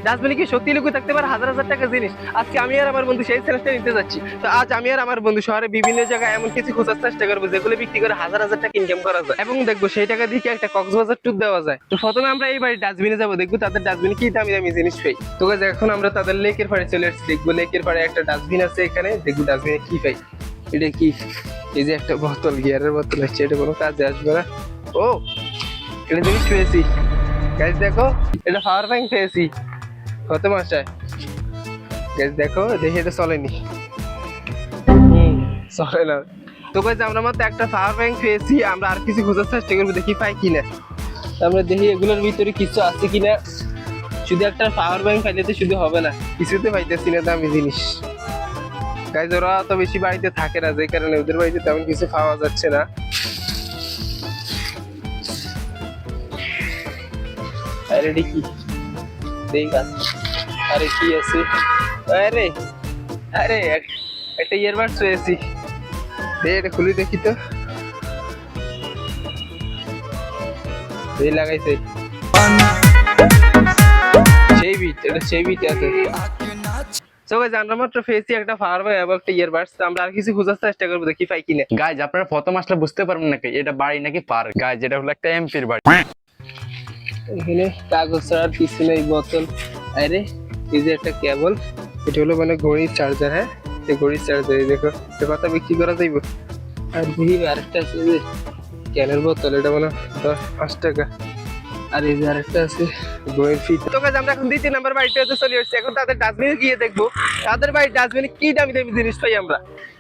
ডাস্টবিনে কি সত্যি লুকিয়ে থাকতে পারে হাজার হাজার টাকা জিনিস? আজকে আমি আর আমার বন্ধু সেই চ্যালেঞ্জটা নিতে যাচ্ছি। তো আজ আমি আর আমার বন্ধু শহরে বিভিন্ন জায়গায় এমন কিছু খোঁজার চেষ্টা করবো যেগুলো বিক্রি করে হাজার হাজার টাকা ইনকাম করা যায়, এবং দেখবো সেই টাকা দিয়ে কি একটা কক্সবাজার ট্যুর দেওয়া যায়। তো প্রথমে আমরা এই বাড়ির ডাস্টবিনে যাবো, দেখবো তাদের ডাস্টবিনে কি দামি দামি জিনিস পাই। তো guys, এখন আমরা তাদের লেকের পাড়ে চলে এসেছি, দেখবো লেকের পাড়ে একটা ডাস্টবিন আছে, এখানে দেখবো ডাস্টবিনে কি পাই। এটা কি? এই যে একটা বোতল, গিয়ারের বোতল আছে, এটা কোনো কাজে আসবে না। ও, এটা জিনিস পেয়েছি গাইজ, দেখো এটা পাওয়ার ব্যাংক পেয়েছি। কত মাসে গাইজ দেখো, দেখি এটা চলেনি, চলে না। তো গাইজ আমরা মাত্র একটা পাওয়ার ব্যাংক পেয়েছি, আমরা আর কিছু খোঁজার চেষ্টা করবো, দেখি পাই কিনা। আমরা দেখি এগুলোর ভিতরে কিছু আছে কিনা। শুধু একটা পাওয়ার ব্যাংক পাইলে তো শুধু হবে না, কিছুতে পাইতেছি না দামি জিনিস। গাইজ ওরা তো বেশি বাড়িতে থাকে না, যে কারণে ওদের বাড়িতে তেমন কিছু পাওয়া যাচ্ছে না। আরে কি দেখ, আরে কি আছে? আরে আরে একটা ইয়ারবাডস পেয়েছি, এটা খুলে দেখি তো। এই লাগাইছে সেই বিট, এটা সেই বিট আছে। সো গাইস আমরা মাত্র পেয়েছি একটা পাওয়ার ব্যাংক এবং একটা ইয়ারবাডস। আমরা আর কিছু খোঁজার চেষ্টা করবো, দেখি পাই কিনা। গাইজ আপনারা প্রথম আসলে বুঝতে পারবেন নাকি এটা বাড়ি নাকি পার্ক। গাইজ এটা হলো একটা এমপির বাড়ি। এখানে কাগজ ছাড়ার কিছু নেই, বোতল। আরে এই যে একটা কেবল, এটা হলো মানে ঘড়ির চার্জার। হ্যাঁ, এই ঘড়ির চার্জার, এই দেখো এটা কত বিক্রি করা যাইব। আর দেখি আরেকটা আছে যে ক্যানের বোতল, এটা মানে 5 টাকা। আর এই যে আরেকটা আছে ঘড়ির ফিতা। তো গাইস আমরা এখন দ্বিতীয় নাম্বার বাড়িটাতে চলে এসেছি, এখন তাদের ডাস্টবিনে গিয়ে দেখবো তাদের বাড়ির ডাস্টবিনে কি দামি দামি জিনিস পাই আমরা।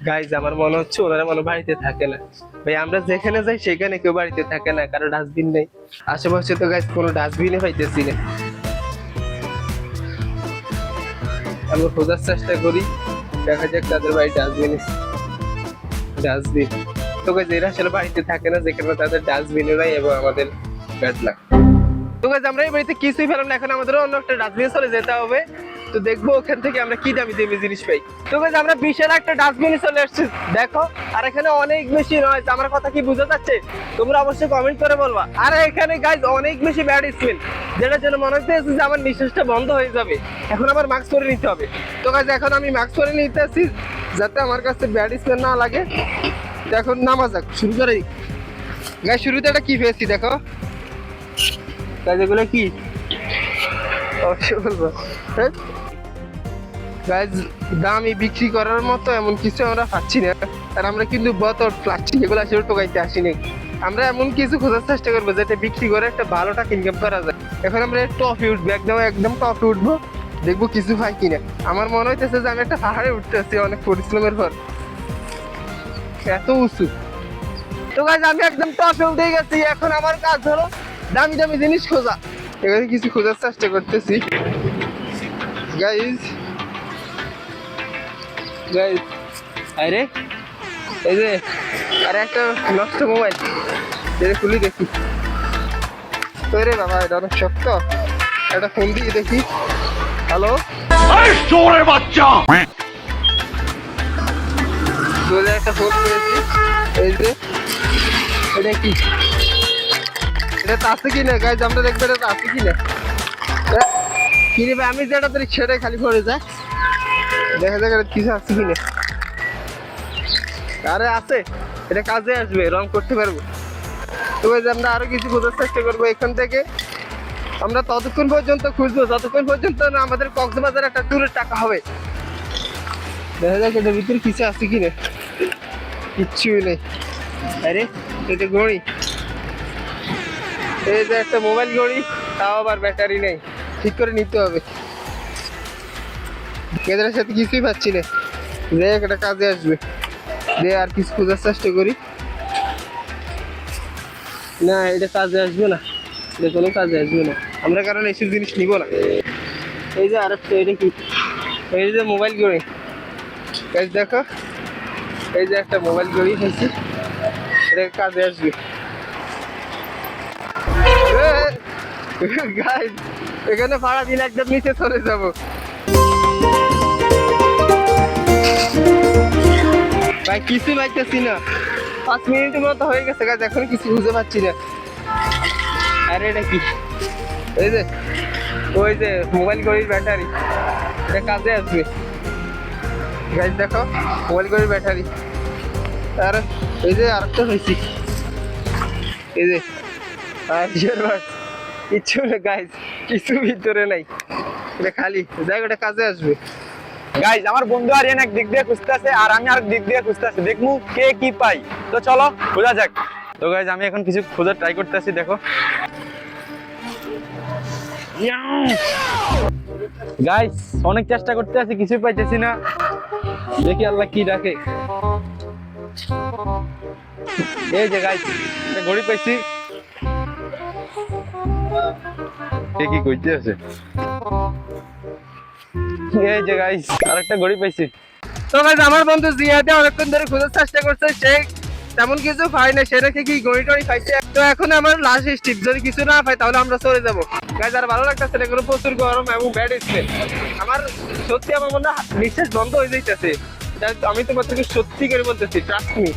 গাইজ আমার মনে হচ্ছে ওনারা মনে বাড়িতে থাকে না ভাই, আমরা যেখানে যাই সেখানে কেউ বাড়িতে থাকে না, কারো ডাস্টবিন নেই আশেপাশে। তো গাইজ কোনো ডাস্টবিনে পাইতেছি না, আমরা খোঁজার চেষ্টা করি, দেখা যাক তাদের বাড়ি ডাস্টবিন। তো গাইজ এরা আসলে বাড়িতে থাকে না, যেখানে তাদের ডাস্টবিনও নাই এবং আমাদের ব্যাড লাক। তো গাইজ আমরা এই বাড়িতে কিছুই পেলাম না, এখন আমাদের অন্য একটা ডাস্টবিনে চলে যেতে হবে। তো দেখবো ওখান থেকে আমরা কি দামি দামি জিনিস পাই। তো গাইজ আমরা বিশাল একটা ডাস্টবিনে চলে আসছি, দেখো। আর এখানে অনেক বেশি নয়, আমার কথা কি বোঝা যাচ্ছে? তোমরা অবশ্যই কমেন্ট করে বলবা। আর এখানে গাইজ অনেক বেশি ব্যাড স্মেল, যেটার জন্য মনে হচ্ছে যে আমার নিঃশ্বাসটা বন্ধ হয়ে যাবে। এখন আমার মাস্ক পরে নিতে হবে। তো গাইজ এখন আমি মাস্ক পরে নিতে আসছি, যাতে আমার কাছে ব্যাড স্মেল না লাগে। তো এখন নামা যাক, শুরু করে গাইজ। শুরুতে একটা কি পেয়েছি দেখো গাইজ, এগুলো কি অবশ্যই বলবো। গাইজ দামি বিক্রি করার মতো এমন কিছু আমরা পাচ্ছি না, আর আমরা কিন্তু বোতল প্লাস্টিক এগুলো আসলে টোকাইতে আসিনি। আমরা এমন কিছু খোঁজার চেষ্টা করবো যেটা বিক্রি করে একটা ভালো টাকা ইনকাম করা যায়। এখন আমরা টপে উঠবো, একদম টপে উঠবো, দেখবো কিছু পাই কিনা। আমার মনে হইতেছে যে আমি একটা পাহাড়ে উঠতেছি অনেক পরিশ্রমের পর, এত উঁচু। তো গাইজ আমি একদম টপে উঠে গেছি, এখন আমার কাজ হলো দামি দামি জিনিস খোঁজা। এখানে কিছু খোঁজার চেষ্টা করতেছি গাইজ। আরে এই যে আরে একটা নষ্ট মোবাইল, এটা খুলি দেখি। রে বাবা, এটা অনেক শক্ত, একটা ফোন দিয়ে দেখি। হ্যালো বাচ্চা, একটা ফোন পেয়েছি। এই যে এটা কি, এটা তো আছে কিনা গাইজ, আমরা দেখবো এটা তো আছে কিনা। কিনে আমি যেটা তোর সেটাই খালি পড়ে যায়, দেখা যাক কিছু আছে কিনা। আরে আছে, এটা কাজে আসবে, রং করতে পারবো। তো আমরা আরো কিছু খোঁজার চেষ্টা করবো এখান থেকে। আমরা ততক্ষণ পর্যন্ত খুঁজবো যতক্ষণ পর্যন্ত না আমাদের কক্সবাজার একটা ট্যুরের টাকা হবে। দেখা যাক এটার ভিতরে কিছু আছে কিনা, কিচ্ছুই নেই। আরে এটা ঘড়ি, এই যে একটা মোবাইল ঘড়ি, তাও আবার ব্যাটারি নেই, ঠিক করে নিতে হবে। এদের সাথে কিছুই পাচ্ছি না, দেখ এটা কাজে আসবে। দে আর কিছু খোঁজার চেষ্টা করি। না এটা কাজে আসবে না, এটা কোনো কাজে আসবে না, আমরা কারণ এইসব জিনিস নিব না। এই যে আরেকটা, এটা কি? এই যে মোবাইল ঘড়ি গাইজ, দেখো এই যে একটা মোবাইল ঘড়ি হয়েছে, এটা কাজে আসবে। গাইজ এখানে ভাড়া দিলে একদম নিচে চলে যাবো। ভাই কিছু পাইতেছি না, 5 মিনিটের মতো হয়ে গেছে গাইজ, এখন কিছু বুঝতে পারছি না। আরে এটা কি? এই যে ওই যে মোবাইল ঘড়ির ব্যাটারি, এটা কাজে আসবে গাইজ। দেখো মোবাইল ঘড়ির ব্যাটারি। আর এই যে আরেকটা হয়েছি, এই যে আর ইয়ারবাডস, কিচ্ছু না গাইজ, কিছু ভিতরে নাই, এটা খালি। যাই ওটা কাজে আসবে। গাইজ আমার বন্ধু আর এক দিক দিয়ে খুঁজতেছে আর আমি আর দিক দিয়ে খুঁজতেছি, দেখবো কে কি পাই। তো চলো খোঁজা যাক। তো গাইজ আমি এখন কিছু খোঁজার ট্রাই করতেছি। দেখো গাইজ অনেক চেষ্টা করতে আছি, কিছুই পাইতেছি না। দেখি আল্লাহ কি ডাকে। এই যে গাইজ একটা ঘড়ি পাইছি। কে কি কইতে আছে? এই যে গাইজ আরেকটা ঘড়ি পাইছি। তো গাইজ আমার বন্ধু জিয়াদে অনেকক্ষণ ধরে খোঁজার চেষ্টা করছে, সে তেমন কিছু পাই না, সে নাকি কি ঘড়ি টড়ি খাইছে। তো এখন আমার লাস্ট স্টিপ, যদি কিছু না পাই তাহলে আমরা চলে যাবো গাইজ। আর ভালো লাগতেছে না, এগুলো প্রচুর গরম এবং ব্যাড স্মেল। আমার সত্যি আমার মনে হয় নিঃশ্বাস বন্ধ হয়ে যাইতেছে। আমি তোমাদেরকে সত্যি করে বলতেছি, ট্রাস্ট মি।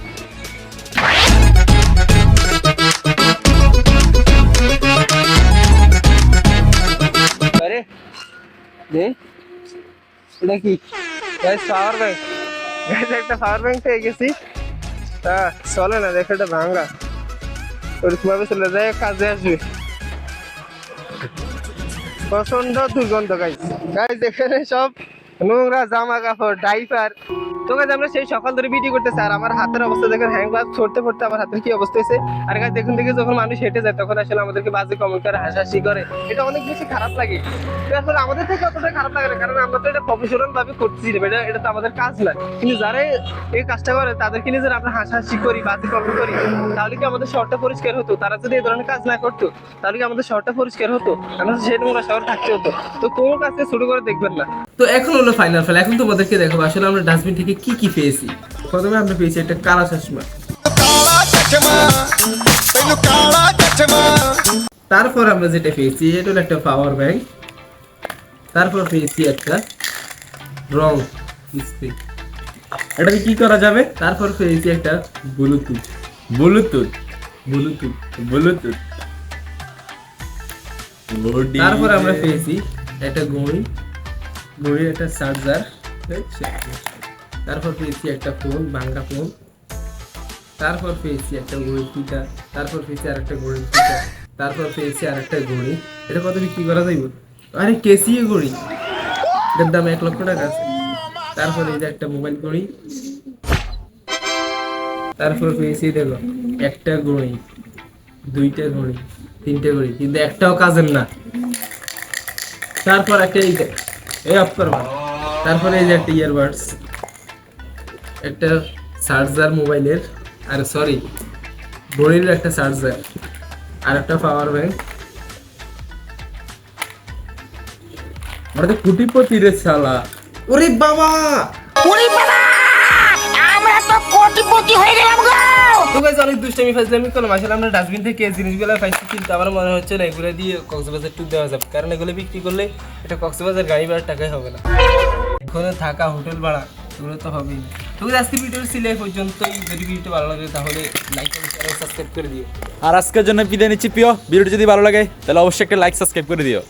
আরে দে, এটা কি গাইজ? পাওয়ার ব্যাংক গাইজ, একটা পাওয়ার ব্যাংক পেয়ে গেছি। চলে না, দেখো এটা ভাঙা, ওরকম ভাবে চলে যায়, কাজে আসবে। প্রচন্ড দুর্গন্ধ গাইজ। গাইজ এখানে সব নোংরা জামা কাপড়, ডাইপার। তো গাইজ আমরা সেই সকাল ধরে ভিডিও করতেছি, আর আমার হাতের অবস্থা দেখেন, হ্যাং গ্লাস ছড়তে পড়তে আমার হাতের কি অবস্থা হয়েছে। আর গাইজ দেখুন থেকে যখন মানুষ হেঁটে যায় তখন আসলে আমাদেরকে বাজে কমেন্ট করে, হাসাহাসি করে, এটা অনেক বেশি খারাপ লাগে। তো আসলে আমাদের থেকে অতটা খারাপ লাগে না, কারণ আমরা তো এটা প্রফেশনাল ভাবে করছি, এটা তো আমাদের কাজ না। কিন্তু যারা এই কাজটা করে তাদেরকে নিয়ে যারা আমরা হাসাহাসি করি, বাজে কমেন্ট করি, তাহলে কি আমাদের শহরটা পরিষ্কার হতো? তারা যদি এই ধরনের কাজ না করতো তাহলে কি আমাদের শহরটা পরিষ্কার হতো? আমরা সেই নোংরা শহর থাকতে হতো। তো কোনো কাজকে শুরু করে দেখবেন না। তো এখন হলো ফাইনাল ফেল, এখন তোমাদেরকে দেখাবো আসলে আমরা ডাস্টবিন থেকে কি কি পেয়েছি। প্রথমে আমরা পেয়েছি একটা কালা চশমা, তারপর আমরা যেটা পেয়েছি এটা হলো একটা পাওয়ার ব্যাংক, তারপর পেয়েছি একটা রং ইস্ত্রি, এটাকে কি করা যাবে। তারপর পেয়েছি একটা ব্লুটুথ ব্লুটুথ ব্লুটুথ ব্লুটুথ তারপর আমরা পেয়েছি একটা ঘড়ির একটা চার্জার, তারপর পেয়েছি একটা ফোন, ভাঙ্গা ফোন, তারপর পেয়েছি একটা ঘড়ির ফিতা, তারপর পেয়েছি আর একটা ঘড়ির ফিতা, তারপর পেয়েছি আর একটা ঘড়ি। এটা কত বিক্রি করা যাইব? আরে কেসিয়ে ঘড়ি, এটার দাম 1 লক্ষ টাকা আছে। তারপর এই যে একটা মোবাইল ঘড়ি, তারপর পেয়েছি দেখো একটা ঘড়ি, দুইটা ঘড়ি, তিনটে ঘড়ি, কিন্তু একটাও কাজের না। তারপর একটা এই অফ করবা, তারপরে এই যে একটা ইয়ারবাডস, একটা চার্জার মোবাইলের, আর সরি ঘড়ির একটা চার্জার, আর একটা পাওয়ার ব্যাংক। আমরা তো কোটিপতি রে শালা। ওরে বাবা, ওরে বাবা, আমরা তো কোটিপতি হয়ে গেলাম গো। তো গাইস অনেক দুষ্টামি ফাজলামি করলাম। আসলে আমরা ডাস্টবিন থেকে এই জিনিসগুলো পাইছি, কিন্তু আমার মনে হচ্ছে না এগুলো দিয়ে কক্সবাজার ট্যুর দেওয়া যাবে, কারণ এগুলো বিক্রি করলে এটা কক্সবাজার গাড়ি ভাড়ার টাকাই হবে না, এখানে থাকা হোটেল ভাড়া এগুলো তো হবেই না। তো আজকে ভিডিওটা ছিল এই পর্যন্তই। যদি ভিডিওটা ভালো লাগে তাহলে লাইক এবং চ্যানেল সাবস্ক্রাইব করে দিও। আর আজকের জন্য বিদায় নিচ্ছি প্রিয়। ভিডিওটি যদি ভালো লাগে তাহলে অবশ্যই একটা লাইক সাবস্ক্রাইব করে দিও।